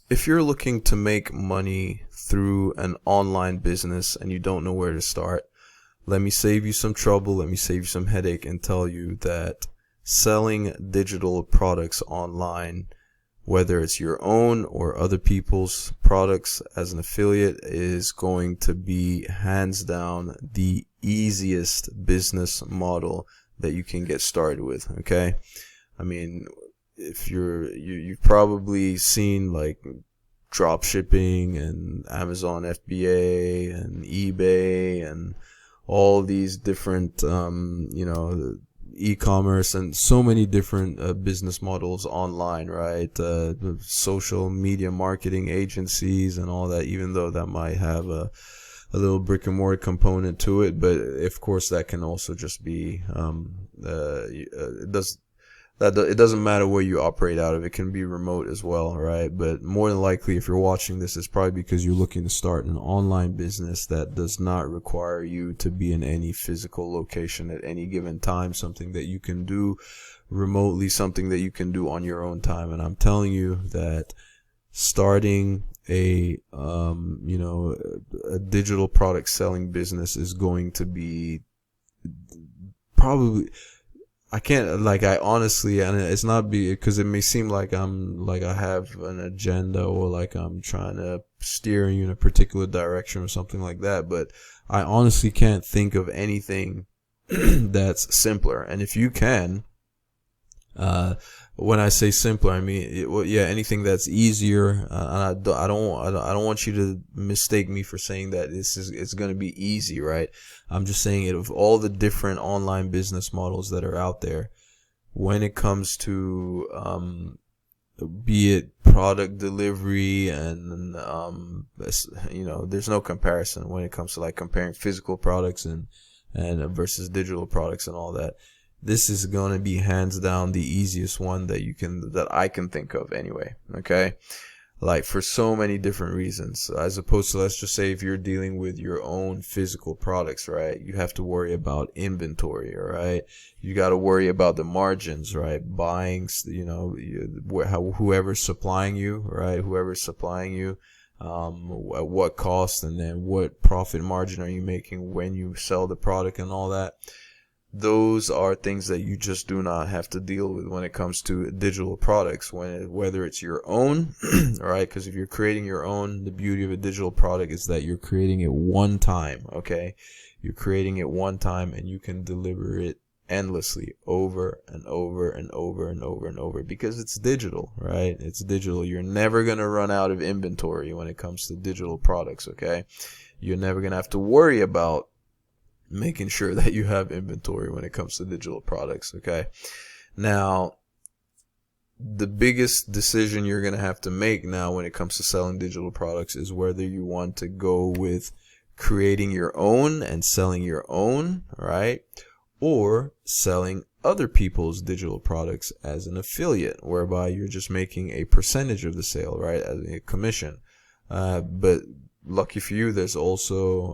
if you're looking to make money through an online business and you don't know where to start, let me save you some trouble, let me save you some headache and tell you that selling digital products online, whether it's your own or other people's products as an affiliate, is going to be hands down the easiest business model that you can get started with. Okay. I mean, if you've probably seen like drop shipping and Amazon FBA and eBay and all these different, e-commerce and so many different business models online, right? Social media marketing agencies and all that, even though that might have a little brick and mortar component to it, but of course that can also just be it doesn't matter where you operate out of. It can be remote as well, right? But more than likely, if you're watching this, it's probably because you're looking to start an online business that does not require you to be in any physical location at any given time, something that you can do remotely, something that you can do on your own time. And I'm telling you that starting a digital product selling business is going to be probably, I honestly, and it's not because it may seem like I have an agenda or like I'm trying to steer you in a particular direction or something like that, but I honestly can't think of anything that's simpler. And if you can, when I say simpler, I mean, anything that's easier. And I don't want you to mistake me for saying that it's going to be easy, right? I'm just saying it of all the different online business models that are out there, when it comes to, be it product delivery and, there's no comparison when it comes to like comparing physical products and versus digital products and all that. This is going to be hands down the easiest one that I can think of anyway. Okay. Like for so many different reasons, as opposed to, let's just say, if you're dealing with your own physical products, right? You have to worry about inventory, all right? You got to worry about the margins, right? Buying, whoever's supplying you, right? Whoever's supplying you, at what cost, and then what profit margin are you making when you sell the product and all that. Those are things that you just do not have to deal with when it comes to digital products, whether it's your own, right? Because if you're creating your own, the beauty of a digital product is that you're creating it one time, okay? You're creating it one time and you can deliver it endlessly over and over and over and over and over because it's digital, right? It's digital. You're never going to run out of inventory when it comes to digital products, okay? You're never going to have to worry about making sure that you have inventory when it comes to digital products, okay? Now, the biggest decision you're going to have to make now when it comes to selling digital products is whether you want to go with creating your own and selling your own, right? Or selling other people's digital products as an affiliate, whereby you're just making a percentage of the sale, right? As a commission. But lucky for you, there's also,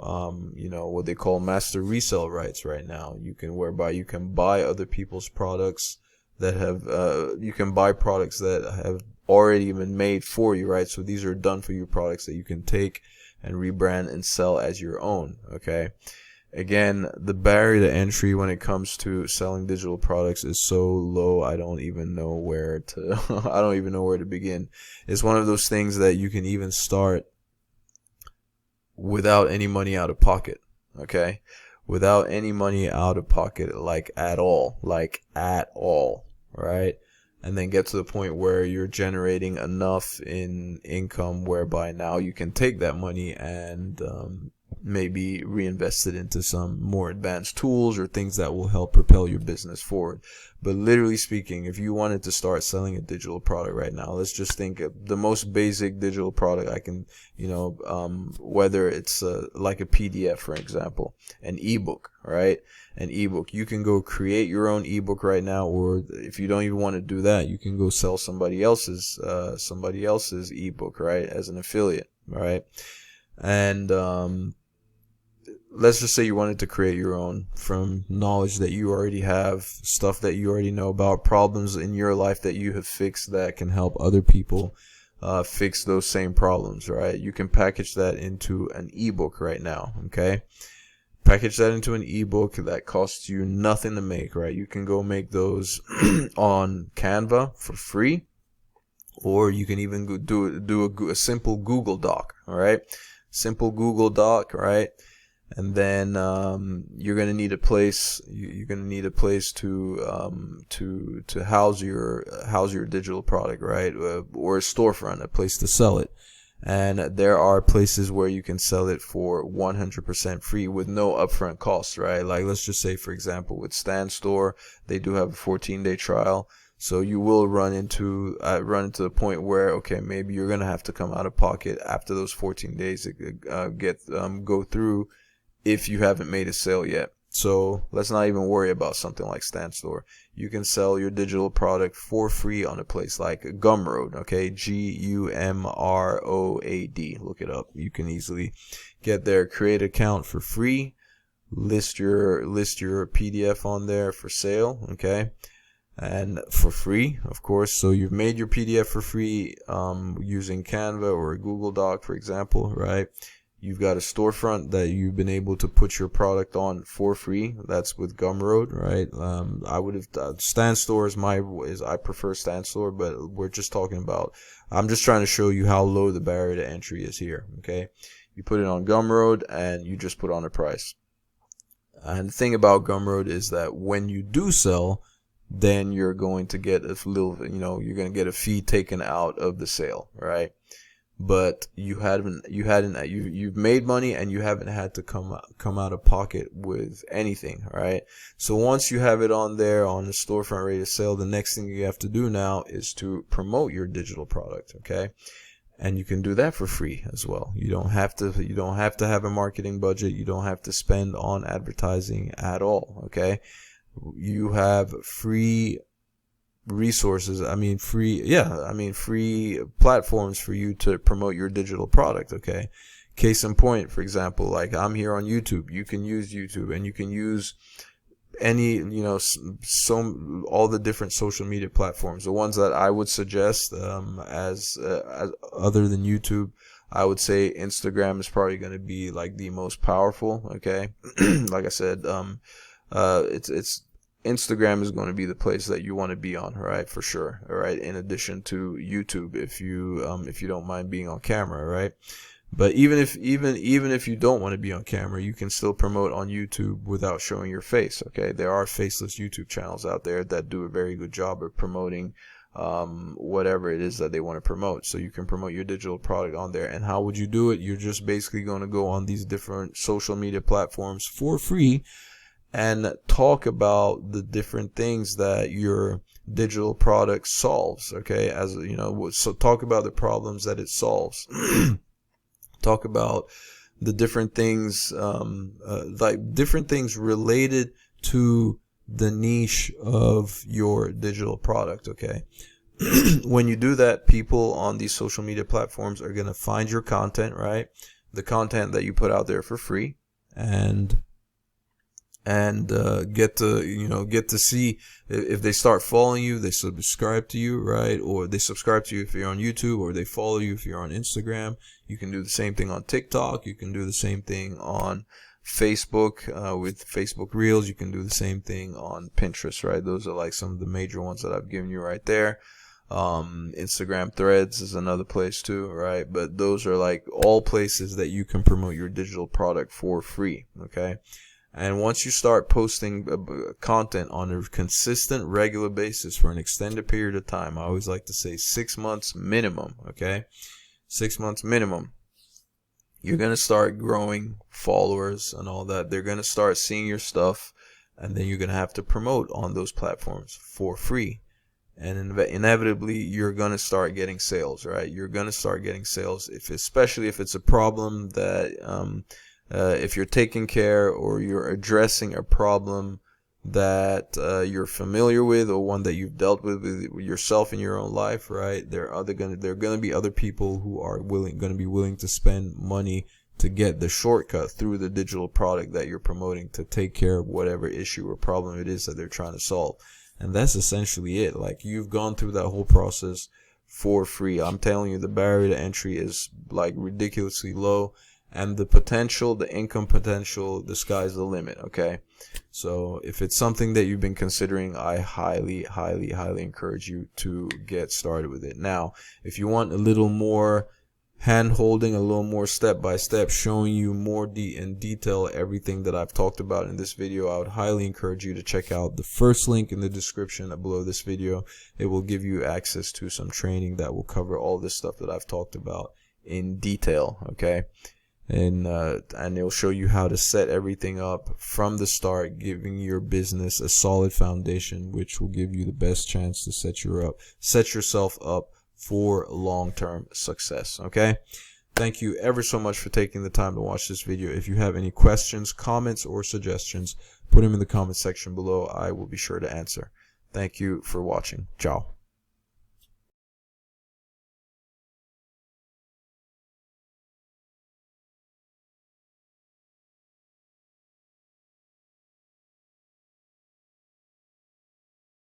what they call master resale rights right now. Whereby you can buy other people's products that you can buy products that have already been made for you, right? So these are done for you products that you can take and rebrand and sell as your own, okay? Again, the barrier to entry when it comes to selling digital products is so low, I don't even know where to begin. It's one of those things that you can even start without any money out of pocket, okay? Without any money out of pocket, like at all, right? And then get to the point where you're generating enough in income whereby now you can take that money and maybe reinvest it into some more advanced tools or things that will help propel your business forward. But literally speaking, if you wanted to start selling a digital product right now, let's just think of the most basic digital product I can, whether it's like a PDF, for example, an ebook, right? An ebook. You can go create your own ebook right now, or if you don't even want to do that, you can go sell somebody else's ebook, right? As an affiliate, right? And let's just say you wanted to create your own from knowledge that you already have, stuff that you already know about, problems in your life that you have fixed that can help other people fix those same problems, right? You can package that into an ebook right now, okay? Package that into an ebook that costs you nothing to make, right? You can go make those on Canva for free, or you can even go do a simple Google Doc, all right? Simple Google Doc, right? And then you're gonna need a place. You're gonna need a place to house your digital product, right? Or a storefront, a place to sell it. And there are places where you can sell it for 100% free with no upfront costs, right? Like, let's just say, for example, with Stan Store, they do have a 14-day trial. So you will run into the point where, okay, maybe you're gonna have to come out of pocket after those 14 days go through if you haven't made a sale yet. So let's not even worry about something like Stan Store. You can sell your digital product for free on a place like Gumroad, okay? Gumroad. Look it up. You can easily get there, create an account for free, list your PDF on there for sale, okay? And for free, of course. So you've made your PDF for free using Canva or a Google Doc, for example, right? You've got a storefront that you've been able to put your product on for free. That's with Gumroad, right? I would have Stan Store I prefer Stan Store, but we're just talking about. I'm just trying to show you how low the barrier to entry is here. Okay, you put it on Gumroad and you just put on a price. And the thing about Gumroad is that when you do sell, then you're going to get a little, you're going to get a fee taken out of the sale, right? But you've made money and you haven't had to come out of pocket with anything, right? So once you have it on there on the storefront ready to sell, the next thing you have to do now is to promote your digital product, okay? And you can do that for free as well. You don't have to have a marketing budget. You don't have to spend on advertising at all, okay? You have free resources, free platforms for you to promote your digital product, okay? Case in point, for example, like I'm here on YouTube. You can use YouTube, and you can use any, all the different social media platforms. The ones that I would suggest as other than YouTube, I would say Instagram is probably going to be like the most powerful, okay? Like I said, it's Instagram is going to be the place that you want to be on, right? For sure. All right. In addition to YouTube, if you don't mind being on camera, right? But even if you don't want to be on camera, you can still promote on YouTube without showing your face. Okay. There are faceless YouTube channels out there that do a very good job of promoting whatever it is that they want to promote. So you can promote your digital product on there. And how would you do it? You're just basically going to go on these different social media platforms for free and talk about the different things that your digital product solves, okay? So talk about the problems that it solves. Talk about the different things, like different things related to the niche of your digital product, okay? When you do that, people on these social media platforms are going to find your content, right? The content that you put out there for free, and get to see if they start following you, they subscribe to you, right? Or they subscribe to you if you're on YouTube, or they follow you if you're on Instagram. You can do the same thing on TikTok. You can do the same thing on Facebook with Facebook Reels. You can do the same thing on Pinterest, right? Those are like some of the major ones that I've given you right there. Instagram Threads is another place too, right? But those are like all places that you can promote your digital product for free, okay? And once you start posting content on a consistent, regular basis for an extended period of time, I always like to say 6 months minimum, okay? 6 months minimum. You're going to start growing followers and all that. They're going to start seeing your stuff, and then you're going to have to promote on those platforms for free. And inevitably, you're going to start getting sales, right? You're going to start getting sales, especially if it's a problem that... if you're taking care or you're addressing a problem that you're familiar with, or one that you've dealt with yourself in your own life, right? There are going to be other people who are going to be willing to spend money to get the shortcut through the digital product that you're promoting to take care of whatever issue or problem it is that they're trying to solve. And that's essentially it. Like, you've gone through that whole process for free. I'm telling you, the barrier to entry is like ridiculously low, and the potential, the income potential, the sky's the limit. Okay, so if it's something that you've been considering, I highly encourage you to get started with it. Now, if you want a little more hand holding, a little more step by step, showing you more in detail everything that I've talked about in this video, I would highly encourage you to check out the first link in the description below this video. It will give you access to some training that will cover all this stuff that I've talked about in detail. Okay, and it'll show you how to set everything up from the start, giving your business a solid foundation, which will give you the best chance to set yourself up for long-term success. Okay, thank you ever so much for taking the time to watch this video. If you have any questions, comments, or suggestions, put them in the comment section below. I will be sure to answer. Thank you for watching. Ciao.